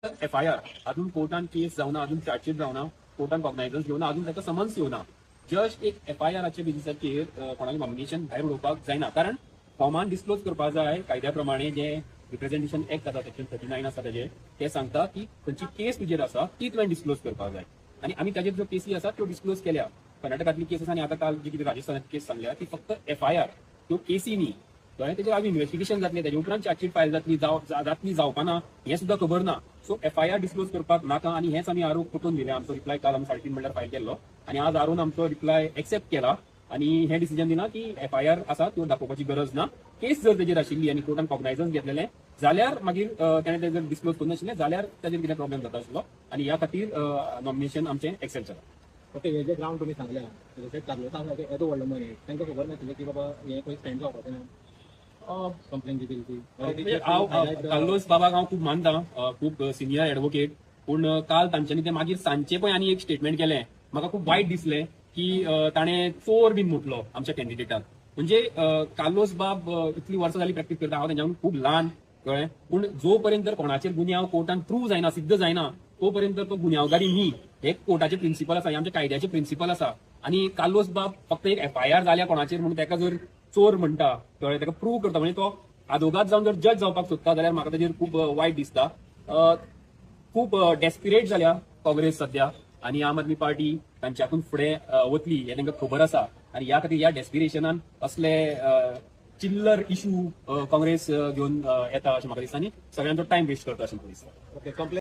FIR अजून कोर्टान केस जावना, अजून चार्जशीट जावना, कोर्टान कॉग्नायझन्स घेवना, अजून ताका समन्स येवना. जस्ट एक FIRचे बेसिसाचेर कोणाचें नॉमिनेशन भायर उडोवपाक जायना. कारण फॉर्मान डिस्क्लोज करपाक जाय कायद्या प्रमाणे जे रिप्रेझेंटेशन एक्ट आसा सेक्शन 39 आसा ते सांगता की खंयची केस तुजेर आसा ती तुवें डिस्क्लोज करपाक जाय. आणि आमी ताजेर ज्यो केसी आसा त्यो डिस्क्लोज केल्या. कर्नाटकांतली केस आसा आनी आतां काल जी कितें राजस्थानांतली केस सांगल्या ती फक्त FIR त्यो केसी न्ही. कळ्ळें? तेजेर आमी इन्व्हेस्टिगेशन जातलें, तेजे उपरांत चार्जशीट फायल जातली जावपाना हें सुद्दां खबर ना. सो FIR डिस्क्लोज करपाक नाका आनी हेच आमी आरोप पटोवन दिले. आमचो रिप्लाय काल आमी 3:30 म्हणल्यार फायल केल्लो आनी आज आरोन आमचो रिप्लाय एक्सेप्ट केला आनी हे डिसिजन दिना की FIR आसा त्यो दाखोवपाची गरज ना. केस जर तेजेर आशिल्ली आनी कोर्टान कॉग्नायझन्स घेतलेले जाल्यार मागीर ताणें तें जर डिस्क्लोज करनाशिल्लें जाल्यार ताजेर कितें प्रॉब्लेम जाता आसलो आनी ह्या खातीर नॉमिनेशन आमचें एक्सेप्ट जालां. ओके, हे जे ग्राउंड तुम्ही सांगल्या जशें कार्लोसाक आसा येदो व्हडलो मनीस तांकां खबर नाशिल्लें की बाबा हें खंय स्टँड जावपाचें ना कंप्लेन दिली ती. हांव कार्लोस बाबाक हांव खूब मानता, खूब सिनियर एडवोकेट, पूण काल तांच्यांनी ते मागीर सांजचे पळय आनी एक स्टेटमेंट केलें. म्हाका खूब वायट दिसलें की ताणें चोर बीन म्हटलो आमच्या कॅन्डिडेटाक. म्हणजे कार्लोस बाब इतली वर्सां जाली प्रॅक्टीस करता, हांव तेज्यान खूब ल्हान, कळ्ळें? पूण जो पर्यंत कोणाचेर गुन्यांव कोर्टान प्रूव्ह जायना, सिद्ध जायना, तो पर्यंत तो गुन्यांवकारी न्ही. हे कोर्टाचे प्रिन्सिपल आसा, हे आमच्या कायद्याचे प्रिन्सिपल आसा. आनी कार्लोस बाब फक्त एक FIR जाल्या कोणाचेर म्हणून ताका जर चोर म्हणटा, कळ्ळें? ताका प्रूव्ह करता म्हणजे तो आदोगाद जावन जर जज जावपाक सोदता जाल्यार म्हाका ताजेर खूब वायट दिसता. खूब डेस्पिरेट जाल्या काँग्रेस सध्या आनी आम आदमी पार्टी तांच्याकून फुडें वतली हें तांकां खबर आसा. आनी ह्या खातीर ह्या डेस्पिरेशनान असले चिल्लर इशू काँग्रेस घेवन येता अशें म्हाका दिसता आनी सगळ्यांचो टायम वेस्ट करता अशें म्हाका दिसता. Okay, complain